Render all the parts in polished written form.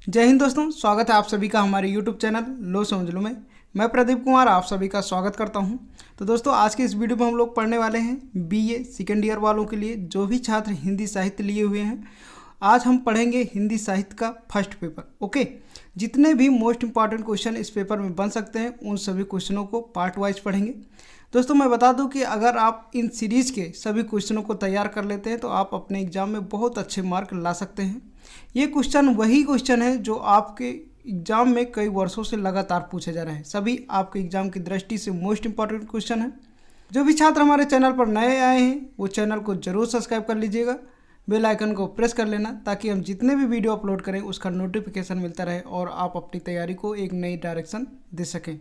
जय हिंद दोस्तों, स्वागत है आप सभी का हमारे YouTube चैनल लो समझ लो में। मैं प्रदीप कुमार आप सभी का स्वागत करता हूं। तो दोस्तों, आज के इस वीडियो में हम लोग पढ़ने वाले हैं BA सेकेंड ईयर वालों के लिए, जो भी छात्र हिंदी साहित्य लिए हुए हैं। आज हम पढ़ेंगे हिंदी साहित्य का फर्स्ट पेपर। ओके, जितने भी मोस्ट इंपॉर्टेंट क्वेश्चन इस पेपर में बन सकते हैं उन सभी क्वेश्चनों को पार्ट वाइज पढ़ेंगे। दोस्तों, मैं बता दूं कि अगर आप इन सीरीज़ के सभी क्वेश्चनों को तैयार कर लेते हैं तो आप अपने एग्ज़ाम में बहुत अच्छे मार्क ला सकते हैं। ये क्वेश्चन वही क्वेश्चन है जो आपके एग्ज़ाम में कई वर्षों से लगातार पूछे जा रहे हैं। सभी आपके एग्ज़ाम की दृष्टि से मोस्ट इंपॉर्टेंट क्वेश्चन है। जो भी छात्र हमारे चैनल पर नए आए हैं वो चैनल को जरूर सब्सक्राइब कर लीजिएगा, बेल आइकन को प्रेस कर लेना, ताकि हम जितने भी वीडियो अपलोड करें उसका नोटिफिकेशन मिलता रहे और आप अपनी तैयारी को एक नई डायरेक्शन दे सकें।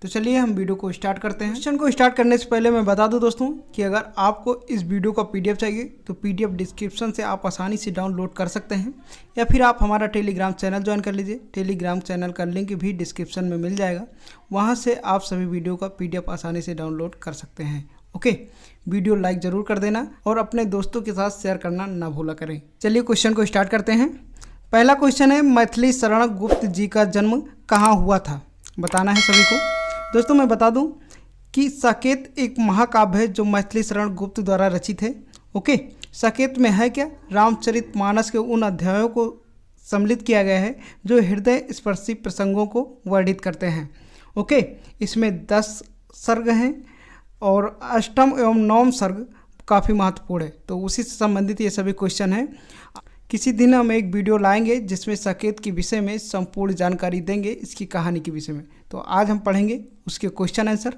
तो चलिए हम वीडियो को स्टार्ट करते हैं। क्वेश्चन को स्टार्ट करने से पहले मैं बता दूं दोस्तों कि अगर आपको इस वीडियो का PDF चाहिए तो PDF डिस्क्रिप्शन से आप आसानी से डाउनलोड कर सकते हैं, या फिर आप हमारा टेलीग्राम चैनल ज्वाइन कर लीजिए। टेलीग्राम चैनल का लिंक भी डिस्क्रिप्शन में मिल जाएगा, वहाँ से आप सभी वीडियो का PDF आसानी से डाउनलोड कर सकते हैं। ओके, वीडियो लाइक ज़रूर कर देना और अपने दोस्तों के साथ शेयर करना ना भूला करें। चलिए क्वेश्चन को स्टार्ट करते हैं। पहला क्वेश्चन है, मैथिली शरण गुप्त जी का जन्म कहाँ हुआ था? बताना है सभी को। दोस्तों, मैं बता दूं कि साकेत एक महाकाव्य है जो मैथिली शरण गुप्त द्वारा रचित है। ओके, साकेत में है क्या? रामचरितमानस के उन अध्यायों को सम्मिलित किया गया है जो हृदय स्पर्शी प्रसंगों को वर्णित करते हैं। ओके, इसमें 10 सर्ग हैं और अष्टम एवं नवम सर्ग काफ़ी महत्वपूर्ण है, तो उसी से संबंधित ये सभी क्वेश्चन हैं। किसी दिन हम एक वीडियो लाएंगे जिसमें साकेत के विषय में संपूर्ण जानकारी देंगे, इसकी कहानी के विषय में। तो आज हम पढ़ेंगे उसके क्वेश्चन आंसर।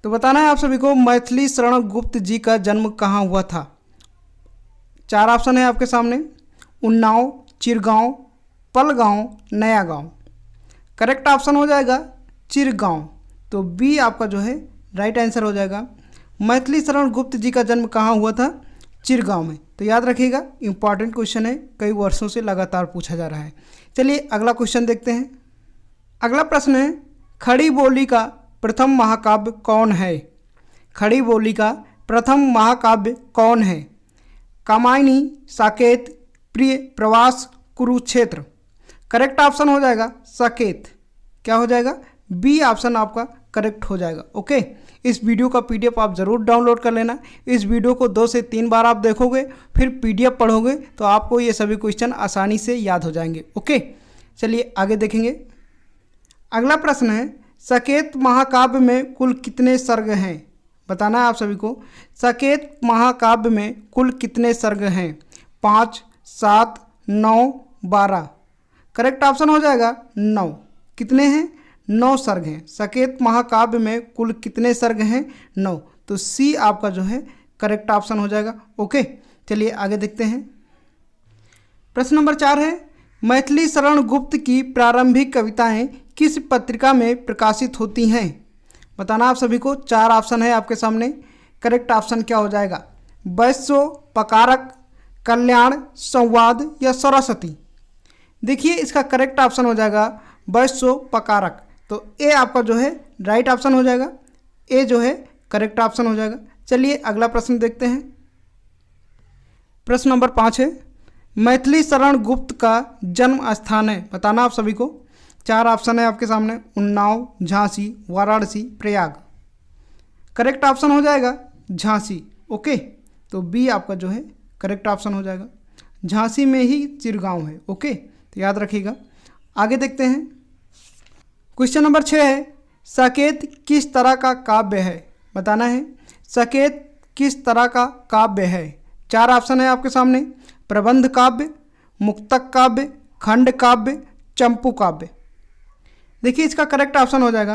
तो बताना है आप सभी को, मैथिली शरण गुप्त जी का जन्म कहाँ हुआ था? 4 ऑप्शन है आपके सामने, उन्नाव, चिरगांव, पलगांव, नया गांव। करेक्ट ऑप्शन हो जाएगा चिरगांव, तो बी आपका जो है राइट आंसर हो जाएगा। मैथिली शरण गुप्त जी का जन्म कहाँ हुआ था? चिरगांव में। तो याद रखिएगा, इंपॉर्टेंट क्वेश्चन है, कई वर्षों से लगातार पूछा जा रहा है। चलिए अगला क्वेश्चन देखते हैं। अगला प्रश्न है, खड़ी बोली का प्रथम महाकाव्य कौन है? खड़ी बोली का प्रथम महाकाव्य कौन है? कामायनी, साकेत, प्रिय प्रवास, कुरुक्षेत्र। करेक्ट ऑप्शन हो जाएगा साकेत। क्या हो जाएगा? बी ऑप्शन आपका करेक्ट हो जाएगा। ओके, इस वीडियो का PDF आप ज़रूर डाउनलोड कर लेना। इस वीडियो को 2 से 3 बार आप देखोगे, फिर PDF पढ़ोगे तो आपको ये सभी क्वेश्चन आसानी से याद हो जाएंगे। ओके, चलिए आगे देखेंगे। अगला प्रश्न है, साकेत महाकाव्य में कुल कितने सर्ग हैं? बताना है आप सभी को, साकेत महाकाव्य में कुल कितने सर्ग हैं? 5, 7, 9, 12। करेक्ट ऑप्शन हो जाएगा 9। कितने हैं? 9 सर्ग हैं। साकेत महाकाव्य में कुल कितने सर्ग हैं? 9। तो सी आपका जो है करेक्ट ऑप्शन हो जाएगा। ओके, चलिए आगे देखते हैं। प्रश्न नंबर 4 है, मैथिली शरण गुप्त की प्रारंभिक कविताएं किस पत्रिका में प्रकाशित होती हैं? बताना आप सभी को। 4 ऑप्शन है आपके सामने। करेक्ट ऑप्शन क्या हो जाएगा? वैश्य, पकारक, कल्याण, संवाद या सरस्वती। देखिए, इसका करेक्ट ऑप्शन हो जाएगा वैश्य पकारक। तो ए आपका जो है राइट ऑप्शन हो जाएगा। ए जो है करेक्ट ऑप्शन हो जाएगा। चलिए अगला प्रश्न देखते हैं। प्रश्न नंबर 5 है, मैथिली शरण गुप्त का जन्म स्थान है। बताना आप सभी को। 4 ऑप्शन है आपके सामने, उन्नाव, झांसी, वाराणसी, प्रयाग। करेक्ट ऑप्शन हो जाएगा झांसी। ओके, तो बी आपका जो है करेक्ट ऑप्शन हो जाएगा। झांसी में ही चिरगांव है। ओके, तो याद रखिएगा। आगे देखते हैं। क्वेश्चन नंबर 6 है, साकेत किस तरह का काव्य है? बताना है, साकेत किस तरह का काव्य है? 4 ऑप्शन है आपके सामने, प्रबंध काव्य, मुक्तक काव्य, खंड काव्य, चंपू काव्य। देखिए, इसका करेक्ट ऑप्शन हो जाएगा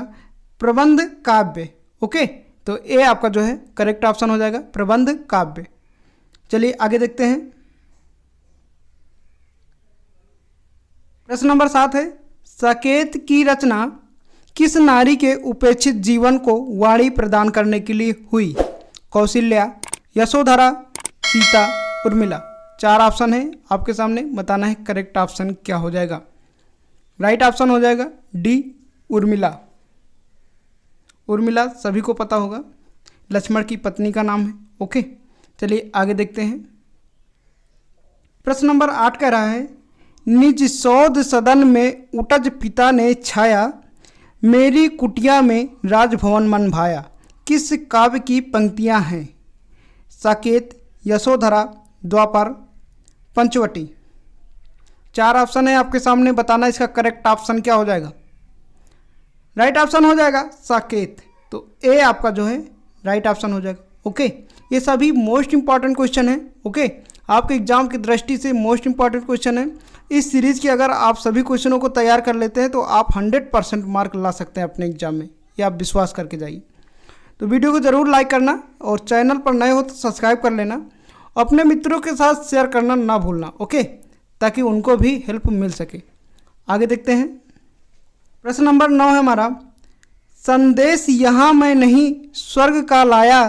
प्रबंध काव्य। ओके, तो ए आपका जो है करेक्ट ऑप्शन हो जाएगा प्रबंध काव्य। चलिए आगे देखते हैं। प्रश्न नंबर 7 है, साकेत की रचना किस नारी के उपेक्षित जीवन को वाणी प्रदान करने के लिए हुई? कौशल्या, यशोधरा, सीता, उर्मिला। 4 ऑप्शन है आपके सामने। बताना है करेक्ट ऑप्शन क्या हो जाएगा। राइट ऑप्शन हो जाएगा डी, उर्मिला। उर्मिला सभी को पता होगा, लक्ष्मण की पत्नी का नाम है। ओके, चलिए आगे देखते हैं। प्रश्न नंबर 8 कह रहा है, निज सौध सदन में उटज पिता ने छाया, मेरी कुटिया में राजभवन मन भाया। किस काव्य की पंक्तियां हैं? साकेत, यशोधरा, द्वापर, पंचवटी। 4 ऑप्शन है आपके सामने, बताना इसका करेक्ट ऑप्शन क्या हो जाएगा। राइट ऑप्शन हो जाएगा साकेत, तो ए आपका जो है राइट ऑप्शन हो जाएगा। ओके, ये सभी मोस्ट इंपॉर्टेंट क्वेश्चन है। ओके, आपके एग्जाम की दृष्टि से मोस्ट इंपॉर्टेंट क्वेश्चन है। इस सीरीज की अगर आप सभी क्वेश्चनों को तैयार कर लेते हैं तो आप 100% मार्क ला सकते हैं अपने एग्जाम में, ये आप विश्वास करके जाइए। तो वीडियो को ज़रूर लाइक करना और चैनल पर नए हो तो सब्सक्राइब कर लेना, अपने मित्रों के साथ शेयर करना ना भूलना। ओके, ताकि उनको भी हेल्प मिल सके। आगे देखते हैं। प्रश्न नंबर 9 है हमारा, संदेश यहाँ मैं नहीं स्वर्ग का लाया,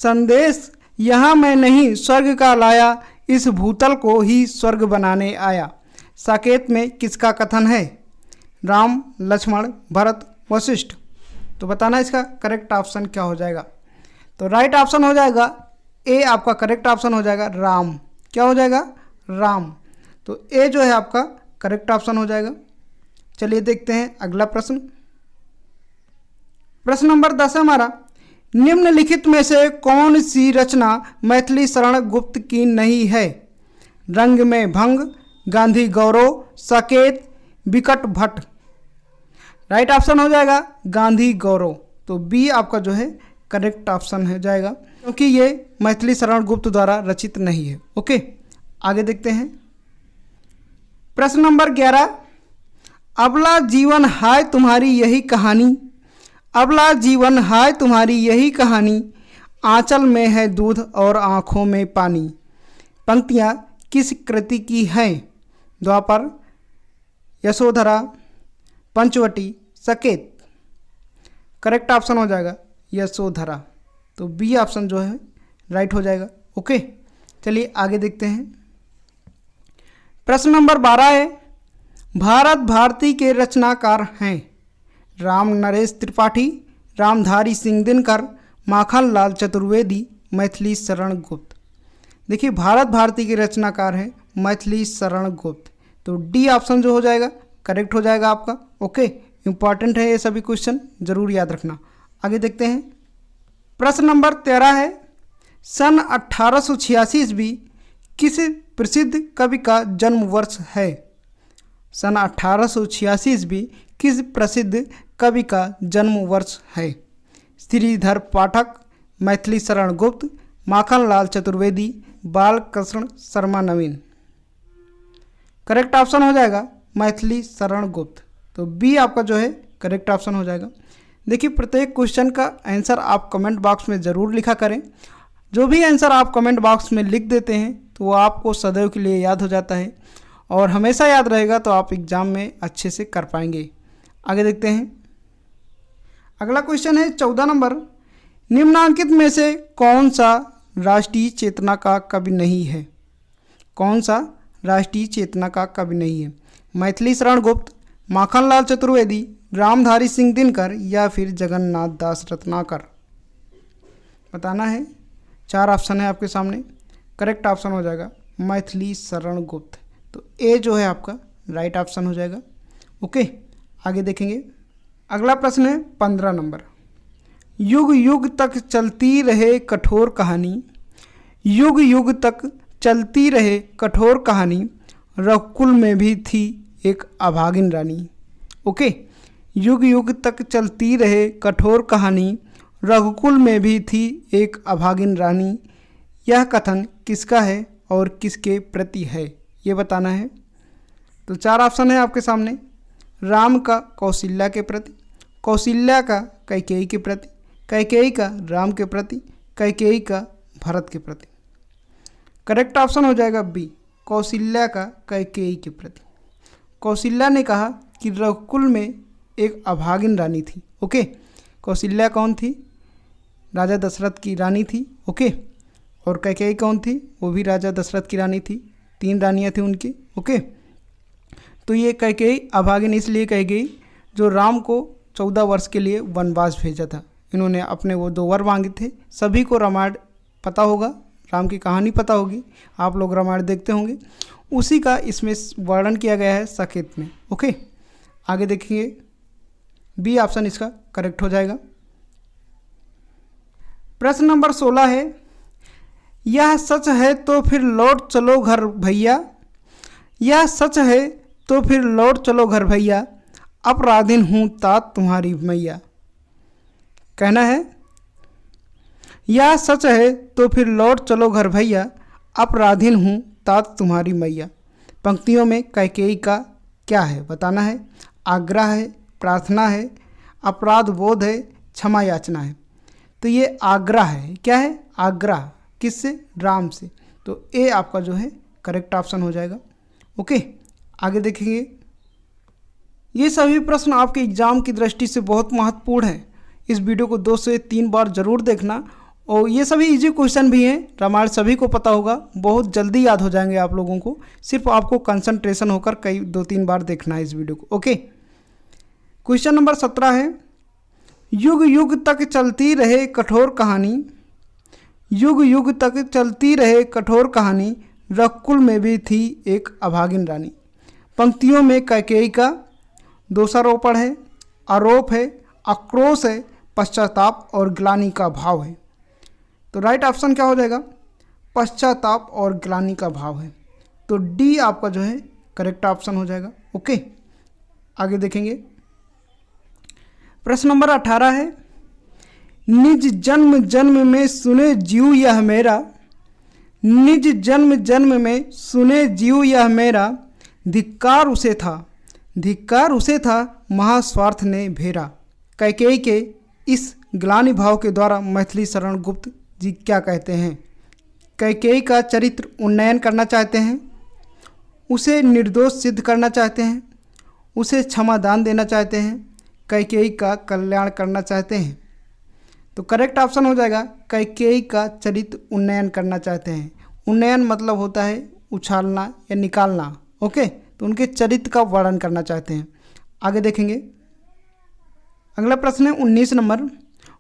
संदेश यहाँ मैं नहीं स्वर्ग का लाया, इस भूतल को ही स्वर्ग बनाने आया। साकेत में किसका कथन है? राम, लक्ष्मण, भरत, वशिष्ठ। तो बताना इसका करेक्ट ऑप्शन क्या हो जाएगा। तो राइट ऑप्शन हो जाएगा ए, आपका करेक्ट ऑप्शन हो जाएगा राम। क्या हो जाएगा? राम। तो ए जो है आपका करेक्ट ऑप्शन हो जाएगा। चलिए देखते हैं अगला प्रश्न। प्रश्न नंबर 10 है हमारा, निम्नलिखित में से कौन सी रचना मैथिली शरण गुप्त की नहीं है? रंग में भंग, गांधी गौरव, साकेत, विकट भट्ट। राइट ऑप्शन हो जाएगा गांधी गौरव। तो बी आपका जो है करेक्ट ऑप्शन हो जाएगा, क्योंकि ये मैथिली शरण गुप्त द्वारा रचित नहीं है। ओके, आगे देखते हैं। प्रश्न नंबर 11, अबला जीवन हाय तुम्हारी यही कहानी, अबला जीवन हाय तुम्हारी यही कहानी, आंचल में है दूध और आँखों में पानी। पंक्तियाँ किस कृति की हैं? द्वापर, यशोधरा, पंचवटी, साकेत। करेक्ट ऑप्शन हो जाएगा यशोधरा। तो बी ऑप्शन जो है राइट हो जाएगा। ओके, चलिए आगे देखते हैं। प्रश्न नंबर 12 है, भारत भारती के रचनाकार हैं? राम नरेश त्रिपाठी, रामधारी सिंह दिनकर, माखन लाल चतुर्वेदी, मैथिली शरण गुप्त। देखिए, भारत भारती के रचनाकार हैं मैथिली शरण गुप्त। तो डी ऑप्शन जो हो जाएगा करेक्ट हो जाएगा आपका। ओके, इंपॉर्टेंट है ये सभी क्वेश्चन, जरूर याद रखना। आगे देखते हैं। प्रश्न नंबर 13 है, सन 1886 ईस्वी किस प्रसिद्ध कवि का जन्म वर्ष है? सन 1886 ईस्वी किस प्रसिद्ध कवि का जन्म वर्ष है? श्रीधर पाठक, मैथिली शरण गुप्त, माखन लाल चतुर्वेदी, बालकृष्ण शर्मा नवीन। करेक्ट ऑप्शन हो जाएगा मैथिली शरण गुप्त। तो बी आपका जो है करेक्ट ऑप्शन हो जाएगा। देखिए, प्रत्येक क्वेश्चन का आंसर आप कमेंट बॉक्स में ज़रूर लिखा करें। जो भी आंसर आप कमेंट बॉक्स में लिख देते हैं तो वो आपको सदैव के लिए याद हो जाता है और हमेशा याद रहेगा, तो आप एग्ज़ाम में अच्छे से कर पाएंगे। आगे देखते हैं। अगला क्वेश्चन है 14 नंबर, निम्नांकित में से कौन सा राष्ट्रीय चेतना का कवि नहीं है? कौन सा राष्ट्रीय चेतना का कवि नहीं है? मैथिली शरण गुप्त, माखन लाल चतुर्वेदी, रामधारी सिंह दिनकर या फिर जगन्नाथ दास रत्नाकर। बताना है। 4 ऑप्शन है आपके सामने, करेक्ट ऑप्शन हो जाएगा मैथिली शरण गुप्त। तो ए जो है आपका राइट ऑप्शन हो जाएगा। ओके, आगे देखेंगे। अगला प्रश्न है 15 नंबर, युग युग तक चलती रहे कठोर कहानी, युग युग तक चलती रहे कठोर कहानी, रघुकुल में भी थी एक अभागिन रानी। ओके, युग युग तक चलती रहे कठोर कहानी, रघुकुल में भी थी एक अभागिन रानी। यह कथन किसका है और किसके प्रति है, ये बताना है। तो 4 ऑप्शन है आपके सामने, राम का कौशल्या के प्रति, कौशल्या का कैकेयी के प्रति, कैकेयी का राम के प्रति, कैकेयी का भरत के प्रति। करेक्ट ऑप्शन हो जाएगा बी, कौशल्या का कैकेयी के प्रति। कौशल्या ने कहा कि रघुकुल में एक अभागिन रानी थी। ओके, कौशल्या कौन थी? राजा दशरथ की रानी थी। ओके, और कैकेयी कौन थी? वो भी राजा दशरथ की रानी थी। 3 रानियाँ थी उनकी। ओके, तो ये कैकेयी अभागिन इसलिए कही गई जो राम को 14 वर्ष के लिए वनवास भेजा था। इन्होंने अपने वो 2 वर मांगे थे। सभी को रामायण पता होगा, राम की कहानी पता होगी, आप लोग रामायण देखते होंगे। उसी का इसमें वर्णन किया गया है साकेत में। ओके, आगे देखेंगे, बी ऑप्शन इसका करेक्ट हो जाएगा। प्रश्न नंबर 16 है, यह सच है तो फिर लौट चलो घर भैया, यह सच है तो फिर लौट चलो घर भैया, अपराधिन हूँ तात तुम्हारी मैया। कहना है, यह सच है तो फिर लौट चलो घर भैया, अपराधिन हूँ तात तुम्हारी मैया। पंक्तियों में कैकेयी का क्या है बताना है। आग्रह है, प्रार्थना है, अपराध बोध है, क्षमा याचना है। तो ये आग्रह है। क्या है? आग्रह। किससे? राम से। तो ए आपका जो है करेक्ट ऑप्शन हो जाएगा। ओके, आगे देखेंगे। ये सभी प्रश्न आपके एग्जाम की दृष्टि से बहुत महत्वपूर्ण है। इस वीडियो को 2 से 3 बार जरूर देखना। और ये सभी इजी क्वेश्चन भी हैं, रामायण सभी को पता होगा, बहुत जल्दी याद हो जाएंगे आप लोगों को। सिर्फ आपको कंसंट्रेशन होकर 2-3 बार देखना है इस वीडियो को। ओके, क्वेश्चन नंबर 17 है, युग युग तक चलती रहे कठोर कहानी, युग युग तक चलती रहे कठोर कहानी, रकुल में भी थी एक अभागिन रानी। पंक्तियों में कैकेयी का दोषारोपण है, आरोप है, आक्रोश है, पश्चाताप और ग्लानि का भाव है। तो राइट ऑप्शन क्या हो जाएगा? पश्चाताप और ग्लानि का भाव है। तो डी आपका जो है करेक्ट ऑप्शन हो जाएगा। ओके, आगे देखेंगे। प्रश्न नंबर 18 है, निज जन्म जन्म में सुने जीव यह मेरा, निज जन्म जन्म में सुने जीव यह मेरा, धिक्कार उसे था, धिक्कार उसे था, महास्वार्थ ने भेरा। कैकेयी के इस ग्लानि भाव के द्वारा मैथिली शरण गुप्त जी क्या कहते हैं? कैकेयी का चरित्र उन्नयन करना चाहते हैं, उसे निर्दोष सिद्ध करना चाहते हैं, उसे क्षमा दान देना चाहते हैं, कैकेयी का कल्याण करना चाहते हैं। तो करेक्ट ऑप्शन हो जाएगा कैकेयी का चरित्र उन्नयन करना चाहते हैं। उन्नयन मतलब होता है उछालना या निकालना। ओके, तो उनके चरित्र का वर्णन करना चाहते हैं। आगे देखेंगे। अगला प्रश्न है 19 नंबर,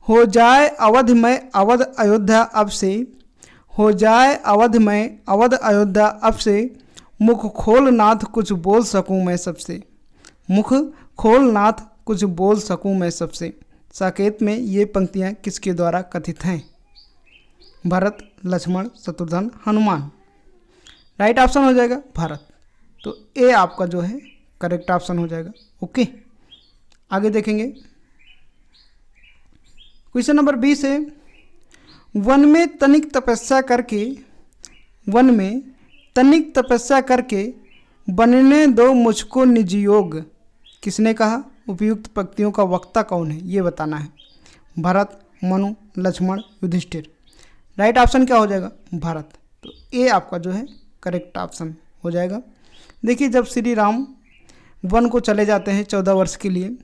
हो जाए अवध में अवध अयोध्या अब से, हो जाए अवध में अवध अयोध्या अब से, मुख खोल नाथ कुछ बोल सकूं मैं सबसे, मुख खोल नाथ कुछ बोल सकूं मैं सबसे। साकेत में ये पंक्तियाँ किसके द्वारा कथित हैं? भरत, लक्ष्मण, शत्रुघ्न, हनुमान। राइट ऑप्शन हो जाएगा भरत। तो ए आपका जो है करेक्ट ऑप्शन हो जाएगा। ओके, आगे देखेंगे। क्वेश्चन नंबर 20 है, वन में तनिक तपस्या करके, वन में तनिक तपस्या करके बनने दो मुझको निज योग। किसने कहा? उपयुक्त पंक्तियों का वक्ता कौन है ये बताना है। भरत, मनु, लक्ष्मण, युधिष्ठिर। राइट ऑप्शन क्या हो जाएगा? भरत। तो ए आपका जो है करेक्ट ऑप्शन हो जाएगा। देखिए, जब श्री राम वन को चले जाते हैं 14 वर्ष के लिए,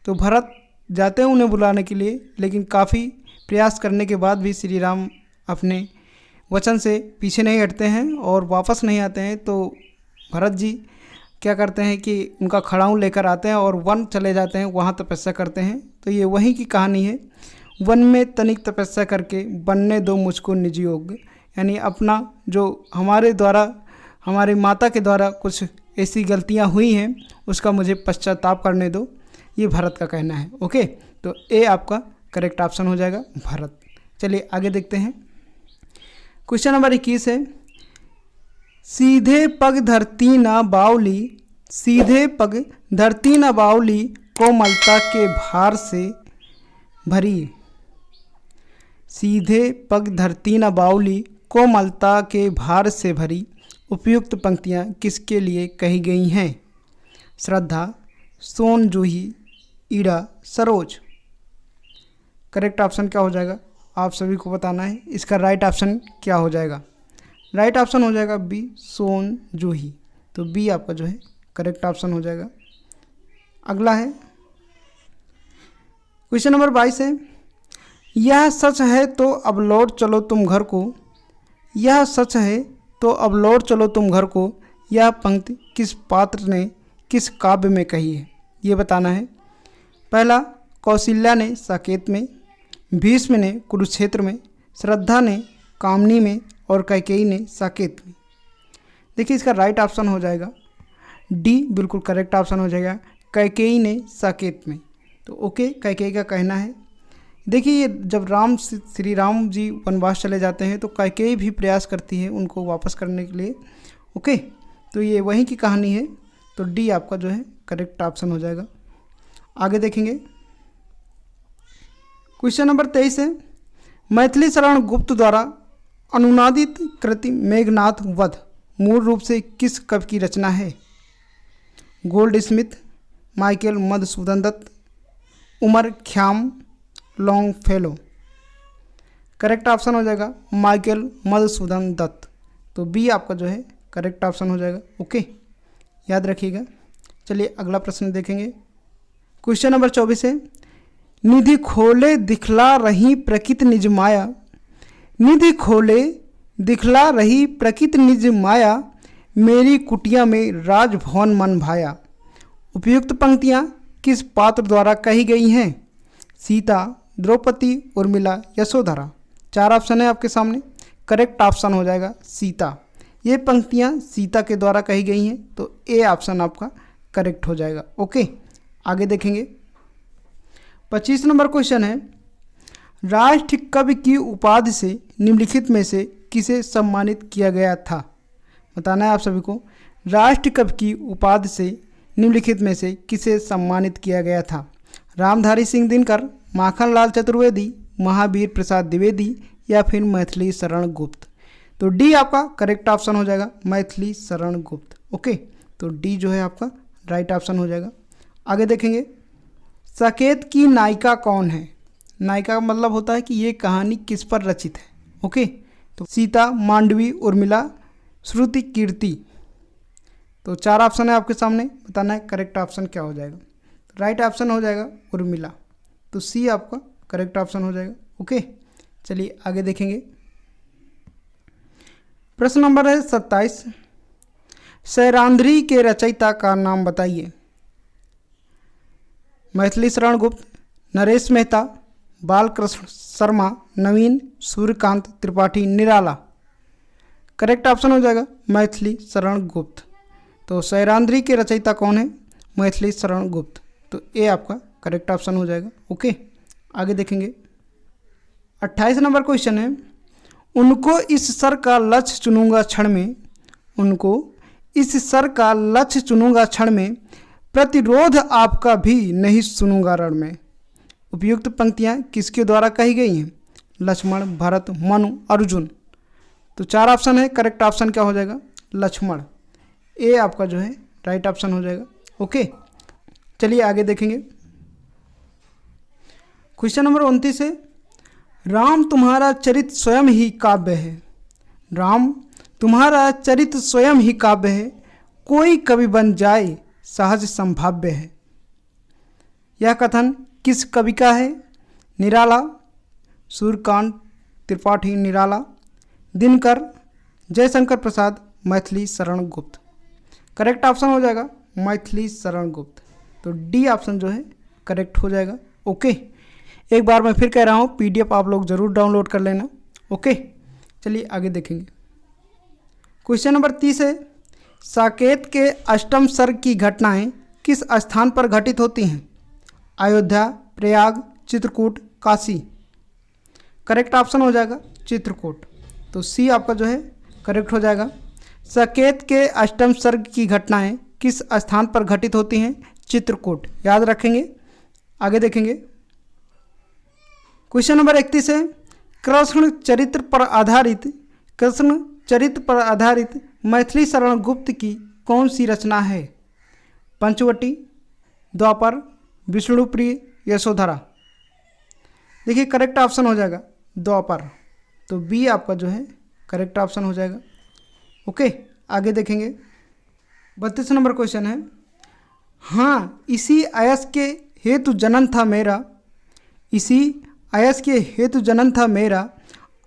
तो भरत जाते हैं उन्हें बुलाने के लिए, लेकिन काफ़ी प्रयास करने के बाद भी श्री राम अपने वचन से पीछे नहीं हटते हैं और वापस नहीं आते हैं। तो भरत जी क्या करते हैं कि उनका खड़ाऊँ लेकर आते हैं और वन चले जाते हैं, वहाँ तपस्या करते हैं। तो ये वहीं की कहानी है, वन में तनिक तपस्या करके बनने दो मुझको निज योग। यानी अपना जो हमारे द्वारा, हमारी माता के द्वारा कुछ ऐसी गलतियाँ हुई हैं, उसका मुझे पश्चाताप करने दो, ये भरत का कहना है। ओके, तो ए आपका करेक्ट ऑप्शन हो जाएगा भरत। चलिए आगे देखते हैं। क्वेश्चन नंबर 21 है, सीधे पग धरती न बावली, सीधे पग धरती न बावली, कोमलता के भार से भरी। सीधे पग धरती न बावली, कोमलता के भार से भरी। उपयुक्त पंक्तियाँ किसके लिए कही गई हैं? श्रद्धा, सोन जूही, ईड़ा, सरोज। करेक्ट ऑप्शन क्या हो जाएगा? आप सभी को बताना है। इसका राइट ऑप्शन क्या हो जाएगा? राइट ऑप्शन हो जाएगा बी, सोन जूही। तो बी आपका जो है करेक्ट ऑप्शन हो जाएगा। अगला है क्वेश्चन नंबर 22 है, यह सच है तो अब लौट चलो तुम घर को, यह सच है तो अब लौट चलो तुम घर को। यह पंक्ति किस पात्र ने किस काव्य में कही है ये बताना है। पहला, कौशल्या ने साकेत में, भीष्म ने कुरुक्षेत्र में, श्रद्धा ने कामनी में और कैकेयी ने साकेत में। देखिए इसका राइट ऑप्शन हो जाएगा डी, बिल्कुल करेक्ट ऑप्शन हो जाएगा, कैकेयी ने साकेत में। तो ओके, कैकेयी का कहना है। देखिए ये जब श्री राम जी वनवास चले जाते हैं तो कैकेयी भी प्रयास करती है उनको वापस करने के लिए। ओके, तो ये वहीं की कहानी है। तो डी आपका जो है करेक्ट ऑप्शन हो जाएगा। आगे देखेंगे, क्वेश्चन नंबर 23 है, मैथिली शरण गुप्त द्वारा अनुवादित कृति मेघनाथ वध मूल रूप से किस कवि की रचना है? Goldsmith, Michael Madhusudan Dutt, Omar Khayyam, Longfellow. Correct option हो जाएगा माइकल मधुसूदन दत्त। तो बी आपका जो है करेक्ट ऑप्शन हो जाएगा। ओके, याद रखिएगा। चलिए अगला प्रश्न देखेंगे। क्वेश्चन नंबर 24 है, निधि खोले दिखला रही प्रकृति निज माया, निधि खोले दिखला रही प्रकृति निज माया, मेरी कुटिया में राजभवन मन भाया। उपयुक्त पंक्तियाँ किस पात्र द्वारा कही गई हैं? सीता, द्रौपदी, उर्मिला, यशोधरा। 4 ऑप्शन है आपके सामने। करेक्ट ऑप्शन हो जाएगा सीता। ये पंक्तियाँ सीता के द्वारा कही गई हैं, तो ए ऑप्शन आपका करेक्ट हो जाएगा। ओके, आगे देखेंगे। 25 नंबर क्वेश्चन है, राष्ट्र कवि की उपाधि से निम्नलिखित में से किसे सम्मानित किया गया था? बताना है आप सभी को। राष्ट्र कवि की उपाधि से निम्नलिखित में से किसे सम्मानित किया गया था? रामधारी सिंह दिनकर, माखनलाल चतुर्वेदी, महावीर प्रसाद द्विवेदी या फिर मैथिली शरण गुप्त। तो डी आपका करेक्ट ऑप्शन हो जाएगा, मैथिली शरण गुप्त। ओके, तो डी जो है आपका राइट ऑप्शन हो जाएगा। आगे देखेंगे, साकेत की नायिका कौन है? नायिका का मतलब होता है कि ये कहानी किस पर रचित है। ओके, तो सीता, मांडवी, उर्मिला, श्रुति, कीर्ति। तो 4 ऑप्शन है आपके सामने, बताना है करेक्ट ऑप्शन क्या हो जाएगा। राइट ऑप्शन हो जाएगा उर्मिला। तो सी आपका करेक्ट ऑप्शन हो जाएगा। ओके, चलिए आगे देखेंगे। प्रश्न नंबर है 27, सैरांध्री के रचयिता का नाम बताइए। मैथिली शरण गुप्त, नरेश मेहता, बालकृष्ण शर्मा, नवीन, सूर्यकांत त्रिपाठी, निराला। करेक्ट ऑप्शन हो जाएगा मैथिली शरण गुप्त। तो सैरांध्री के रचयिता कौन है? मैथिली शरण गुप्त। तो ए आपका करेक्ट ऑप्शन हो जाएगा। ओके, आगे देखेंगे। 28 नंबर क्वेश्चन है, उनको इस सर का लक्ष्य चुनूंगा क्षण में, उनको इस सर का लक्ष्य चुनूंगा क्षण में, प्रतिरोध आपका भी नहीं सुनूंगा रण में। उपयुक्त पंक्तियाँ किसके द्वारा कही गई हैं? लक्ष्मण, भरत, मनु, अर्जुन। तो 4 ऑप्शन है, करेक्ट ऑप्शन क्या हो जाएगा? लक्ष्मण। ए आपका जो है राइट ऑप्शन हो जाएगा। ओके, चलिए आगे देखेंगे। क्वेश्चन नंबर 29 है, राम तुम्हारा चरित स्वयं ही काव्य है, राम तुम्हारा चरित स्वयं ही काव्य है, कोई कवि बन जाए सहज संभाव्य है। यह कथन किस कवि का है? निराला, सूर्यकांत त्रिपाठी, निराला, दिनकर, जयशंकर प्रसाद, मैथिली शरण गुप्त। करेक्ट ऑप्शन हो जाएगा मैथिली शरण गुप्त। तो डी ऑप्शन जो है करेक्ट हो जाएगा। ओके, एक बार मैं फिर कह रहा हूँ, पीडीएफ आप लोग ज़रूर डाउनलोड कर लेना। ओके, चलिए आगे देखेंगे। क्वेश्चन नंबर 30 है, साकेत के अष्टम सर्ग की घटनाएं किस स्थान पर घटित होती हैं? अयोध्या, प्रयाग, चित्रकूट, काशी। करेक्ट ऑप्शन हो जाएगा चित्रकूट। तो सी आपका जो है करेक्ट हो जाएगा। साकेत के अष्टम सर्ग की घटनाएं किस स्थान पर घटित होती हैं? चित्रकूट। याद रखेंगे। आगे देखेंगे। क्वेश्चन नंबर 31 है, कृष्ण चरित्र पर आधारित मैथिली शरण गुप्त की कौन सी रचना है? पंचवटी, द्वापर, विष्णुप्रिय, यशोधरा। देखिए करेक्ट ऑप्शन हो जाएगा द्वापर। तो बी आपका जो है करेक्ट ऑप्शन हो जाएगा। ओके, आगे देखेंगे। 32 नंबर क्वेश्चन है, हाँ इसी आयस के हेतु जन्म था मेरा, इसी आयस के हेतु जन्म था मेरा,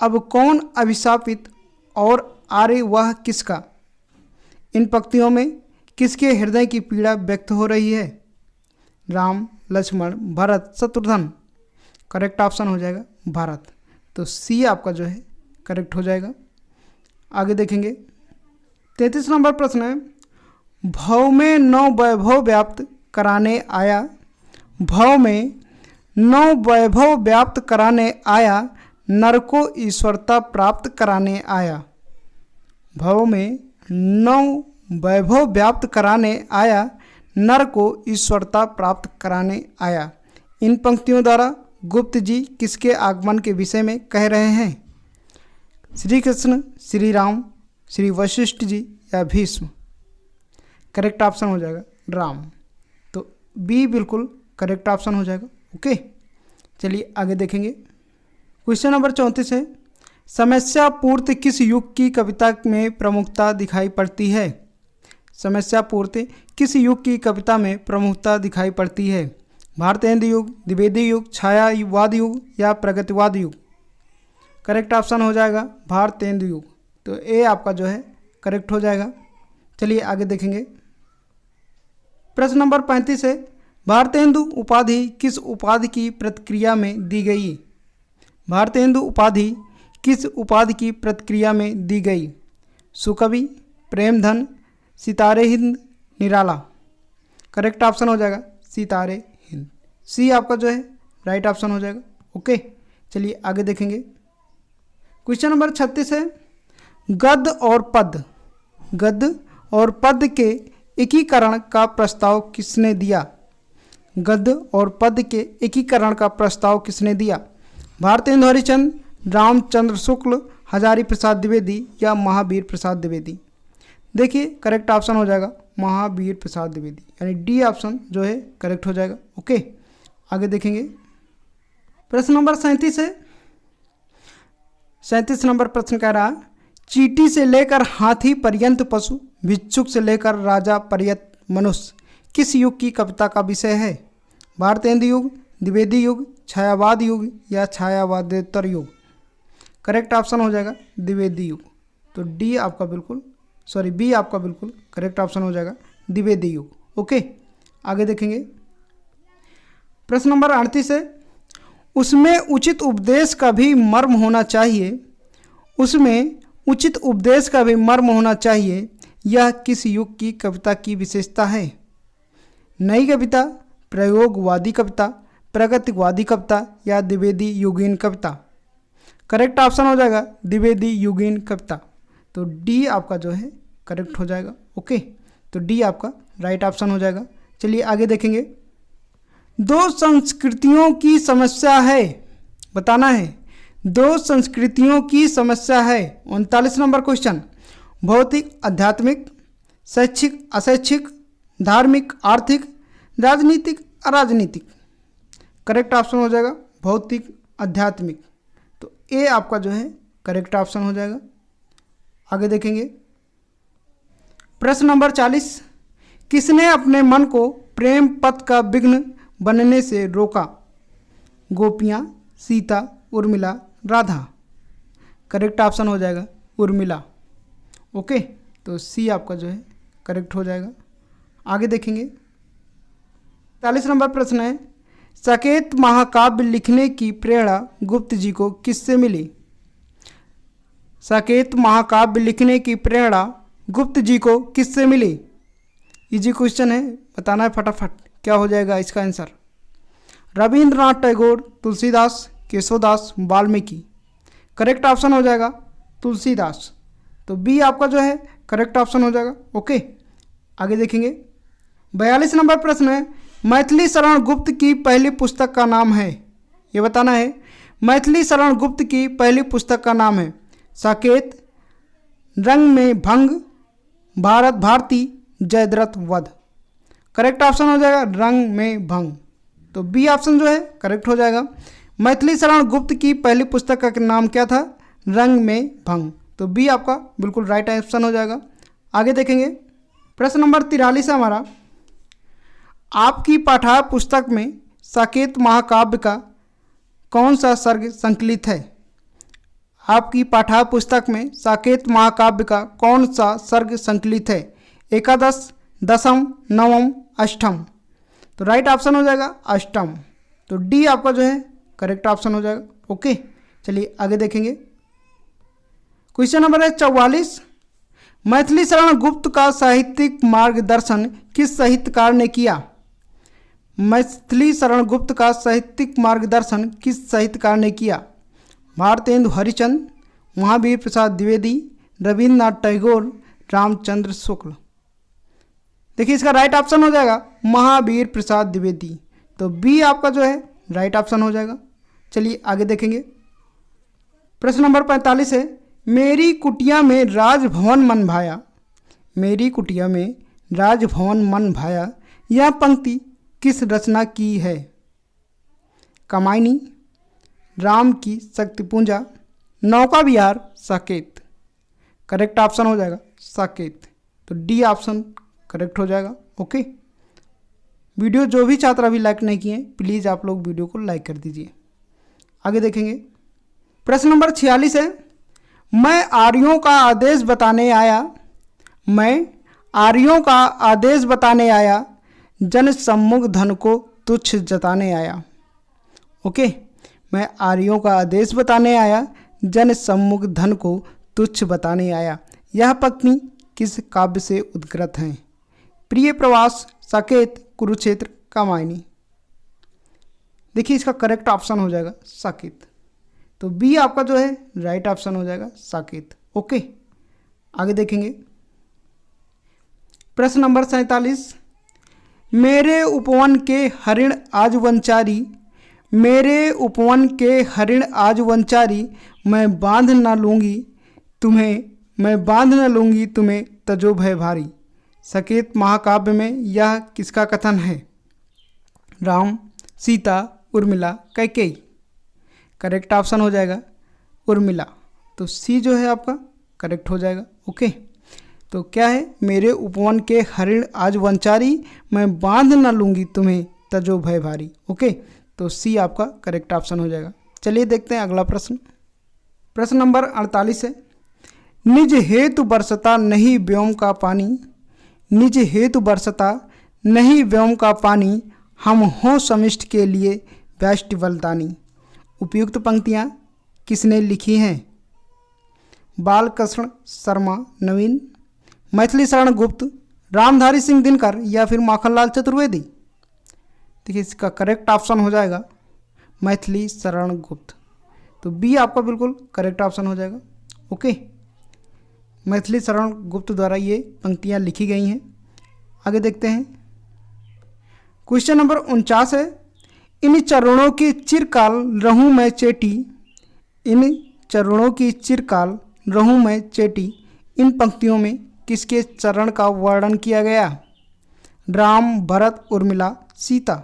अब कौन अभिशापित और आर्य वह किसका? इन पंक्तियों में किसके हृदय की पीड़ा व्यक्त हो रही है? राम, लक्ष्मण, भरत, शत्रुघ्न। करेक्ट ऑप्शन हो जाएगा भरत। तो सी आपका जो है करेक्ट हो जाएगा। आगे देखेंगे। 33 नंबर प्रश्न है, भव में 9 वैभव व्याप्त कराने आया, भव में 9 वैभव व्याप्त कराने आया, नर को ईश्वरता प्राप्त कराने आया। भव में 9 वैभव व्याप्त कराने आया, नर को ईश्वरता प्राप्त कराने आया। इन पंक्तियों द्वारा गुप्त जी किसके आगमन के विषय में कह रहे हैं? श्री कृष्ण, श्री राम, श्री वशिष्ठ जी या भीष्म? करेक्ट ऑप्शन हो जाएगा राम। तो बी बिल्कुल करेक्ट ऑप्शन हो जाएगा। ओके, चलिए आगे देखेंगे। क्वेश्चन नंबर 34 है, समस्या पूर्ति किस युग की कविता में प्रमुखता दिखाई पड़ती है? समस्या पूर्ति किस युग की कविता में प्रमुखता दिखाई पड़ती है? भारतेंदु युग, द्विवेदी युग, छायावाद युग या प्रगतिवाद युग? करेक्ट ऑप्शन हो जाएगा भारतेंदु युग। तो ए आपका जो है करेक्ट हो जाएगा। चलिए आगे देखेंगे। प्रश्न नंबर 35 है, भारतेंदु उपाधि किस उपाधि की प्रतिक्रिया में दी गई? भारतेंदु उपाधि किस उपाधि की प्रतिक्रिया में दी गई? सुकवि, प्रेमधन, सितारे हिंद, निराला? करेक्ट ऑप्शन हो जाएगा सितारे हिंद। सी आपका जो है राइट ऑप्शन हो जाएगा। ओके, चलिए आगे देखेंगे। क्वेश्चन नंबर 36 है, गद्य और पद्य, गद्य और पद्य के एकीकरण का प्रस्ताव किसने दिया? गद्य और पद्य के एकीकरण का प्रस्ताव किसने दिया? भारतेंदु हरिश्चंद्र, रामचंद्र शुक्ल, हजारी प्रसाद द्विवेदी या महावीर प्रसाद द्विवेदी? देखिए करेक्ट ऑप्शन हो जाएगा महावीर प्रसाद द्विवेदी, यानी डी ऑप्शन जो है करेक्ट हो जाएगा। ओके, आगे देखेंगे। प्रश्न नंबर 37 है, 37 नंबर प्रश्न कह रहा, चींटी से लेकर हाथी पर्यंत पशु, भिक्षुक से लेकर राजा पर्यंत मनुष्य किस युग की कविता का विषय है? भारतेंदु युग, द्विवेदी युग, छायावाद युग या छायावादेतर युग? करेक्ट ऑप्शन हो जाएगा द्विवेदी युग। तो डी आपका बिल्कुल बी आपका बिल्कुल करेक्ट ऑप्शन हो जाएगा द्विवेदी युग। ओके, आगे देखेंगे। प्रश्न नंबर 38 है, उसमें उचित उपदेश का भी मर्म होना चाहिए, उसमें उचित उपदेश का भी मर्म होना चाहिए, यह किस युग की कविता की विशेषता है? नई कविता, प्रयोगवादी कविता, प्रगतिवादी कविता या द्विवेदी युगीन कविता? करेक्ट ऑप्शन हो जाएगा द्विवेदी युगीन कविता। तो डी आपका जो है करेक्ट हो जाएगा। ओके, तो डी आपका राइट ऑप्शन हो जाएगा। चलिए आगे देखेंगे। दो संस्कृतियों की समस्या है, बताना है, दो संस्कृतियों की समस्या है। 39 नंबर क्वेश्चन, भौतिक आध्यात्मिक, शैक्षिक अशैक्षिक, धार्मिक आर्थिक, राजनीतिक अराजनीतिक? करेक्ट ऑप्शन हो जाएगा भौतिक आध्यात्मिक। तो ए आपका जो है करेक्ट ऑप्शन हो जाएगा। आगे देखेंगे। प्रश्न नंबर 40, किसने अपने मन को प्रेम पथ का विघ्न बनने से रोका? गोपियाँ, सीता, उर्मिला, राधा? करेक्ट ऑप्शन हो जाएगा उर्मिला। ओके, तो सी आपका जो है करेक्ट हो जाएगा। आगे देखेंगे। 40 नंबर प्रश्न है, साकेत महाकाव्य लिखने की प्रेरणा गुप्त जी को किससे मिली? साकेत महाकाव्य लिखने की प्रेरणा गुप्त जी को किससे मिली? इजी क्वेश्चन है, बताना है फटाफट क्या हो जाएगा इसका answer. Rabindranath Tagore, Tulsidas, Keshavdas, Valmiki? Correct option हो जाएगा तुलसीदास। तो बी आपका जो है करेक्ट ऑप्शन हो जाएगा। ओके, आगे देखेंगे। 42 नंबर प्रश्न है, मैथिली शरण गुप्त की पहली पुस्तक का नाम है, ये बताना है। मैथिली शरण गुप्त की पहली पुस्तक का नाम है साकेत, रंग में भंग, भारत भारती, जयद्रथ वध? करेक्ट ऑप्शन हो जाएगा रंग में भंग। तो बी ऑप्शन जो है करेक्ट हो जाएगा। मैथिली शरण गुप्त की पहली पुस्तक का नाम क्या था? रंग में भंग। तो बी आपका बिल्कुल राइट ऑप्शन हो जाएगा। आगे देखेंगे। प्रश्न नंबर 43 है हमारा, आपकी पाठ्य पुस्तक में साकेत महाकाव्य का कौन सा सर्ग संकलित है? आपकी पाठ्य पुस्तक में साकेत महाकाव्य का कौन सा सर्ग संकलित है? एकादश, दशम, नवम, अष्टम? तो राइट ऑप्शन हो जाएगा अष्टम। तो डी आपका जो है करेक्ट ऑप्शन हो जाएगा। ओके, चलिए आगे देखेंगे। क्वेश्चन नंबर है 44, मैथिली शरण गुप्त का साहित्यिक मार्गदर्शन किस साहित्यकार ने किया? मैथिली शरण गुप्त का साहित्यिक मार्गदर्शन किस साहित्यकार ने किया? भारतेंदु हरिश्चंद्र, महावीर प्रसाद द्विवेदी, रविन्द्रनाथ टैगोर, रामचंद्र शुक्ल। देखिए इसका राइट ऑप्शन हो जाएगा महावीर प्रसाद द्विवेदी। तो बी आपका जो है राइट ऑप्शन हो जाएगा। चलिए आगे देखेंगे। प्रश्न नंबर 45 है, मेरी कुटिया में राजभवन मन भाया। मेरी कुटिया में राजभवन मन भाया, यह पंक्ति किस रचना की है? कामायनी, राम की शक्ति पूंजा, नौका विहार, साकेत। करेक्ट ऑप्शन हो जाएगा साकेत। तो डी ऑप्शन करेक्ट हो जाएगा। ओके, वीडियो जो भी छात्र अभी लाइक नहीं किए प्लीज़ आप लोग वीडियो को लाइक कर दीजिए। आगे देखेंगे। प्रश्न नंबर 46 है, मैं आर्यों का आदेश बताने आया। मैं आर्यों का आदेश बताने आया, जन सम्मुख धन को तुच्छ जताने आया। ओके, मैं आर्यों का आदेश बताने आया, जन सम्मुख धन को तुच्छ बताने आया। यह पंक्ति किस काव्य से उद्गृत है? प्रिय प्रवास, साकेत, कुरुक्षेत्र, कामायनी। देखिए इसका करेक्ट ऑप्शन हो जाएगा साकेत। तो बी आपका जो है राइट ऑप्शन हो जाएगा साकेत। ओके, आगे देखेंगे। प्रश्न नंबर 47, मेरे उपवन के हरिण आज वनचारी। मेरे उपवन के हरिण आज वनचारी, मैं बांध न लूँगी तुम्हें, मैं बांध न लूँगी तुम्हें, तजो भय भारी। साकेत महाकाव्य में यह किसका कथन है? राम, सीता, उर्मिला, कैकेयी। करेक्ट ऑप्शन हो जाएगा उर्मिला। तो सी जो है आपका करेक्ट हो जाएगा। ओके, तो क्या है? मेरे उपवन के हरिण आज वनचारी, मैं बांध न लूँगी तुम्हें, तजो भय भारी। ओके, तो सी आपका करेक्ट ऑप्शन हो जाएगा। चलिए देखते हैं अगला प्रश्न। प्रश्न नंबर 48 है, निज हेतु बरसता नहीं व्योम का पानी। निज हेतु बरसता नहीं व्योम का पानी, हम हों समिष्ट के लिए व्यष्टि बलदानी। उपयुक्त पंक्तियाँ किसने लिखी हैं? बालकृष्ण शर्मा नवीन, मैथिली शरण गुप्त, रामधारी सिंह दिनकर या फिर माखनलाल चतुर्वेदी। देखिए इसका करेक्ट ऑप्शन हो जाएगा मैथिली शरण गुप्त। तो बी आपका बिल्कुल करेक्ट ऑप्शन हो जाएगा। ओके, मैथिली शरण गुप्त द्वारा ये पंक्तियाँ लिखी गई हैं। आगे देखते हैं। क्वेश्चन नंबर 49 है, इन चरणों की चिरकाल रहूं मैं चेटी। इन चरणों की चिरकाल रहूं मैं चेटी, इन पंक्तियों में किसके चरण का वर्णन किया गया? राम, भरत, उर्मिला, सीता।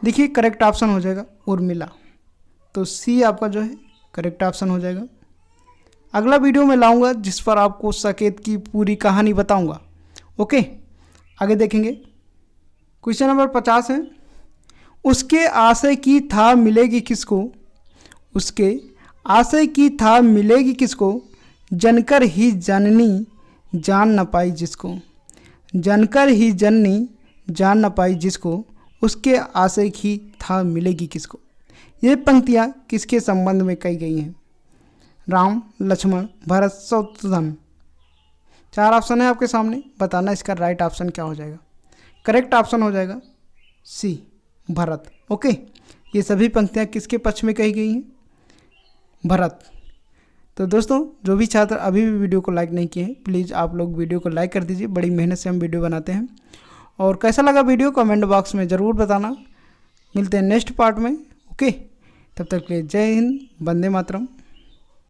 देखिए करेक्ट ऑप्शन हो जाएगा उर्मिला। तो सी आपका जो है करेक्ट ऑप्शन हो जाएगा। अगला वीडियो में लाऊंगा जिस पर आपको साकेत की पूरी कहानी बताऊंगा। ओके, आगे देखेंगे। क्वेश्चन नंबर 50 है, उसके आशय की था मिलेगी किसको। उसके आशय की था मिलेगी किसको, जनकर ही जननी जान न पाई जिसको। जनकर ही जननी जान न पाई जिसको, उसके आशय की था मिलेगी किसको। ये पंक्तियाँ किसके संबंध में कही गई हैं? राम, लक्ष्मण, भरत, शत्रुघ्न। 4 ऑप्शन है आपके सामने, बताना इसका राइट ऑप्शन क्या हो जाएगा। करेक्ट ऑप्शन हो जाएगा सी, भरत। ओके, ये सभी पंक्तियाँ किसके पक्ष में कही गई हैं? भरत। तो दोस्तों जो भी छात्र अभी भी वीडियो को लाइक नहीं किए हैं प्लीज़ आप लोग वीडियो को लाइक कर दीजिए। बड़ी मेहनत से हम वीडियो बनाते हैं। और कैसा लगा वीडियो कमेंट बॉक्स में ज़रूर बताना। मिलते हैं नेक्स्ट पार्ट में। ओके, तब तक के लिए जय हिंद, वंदे मातरम।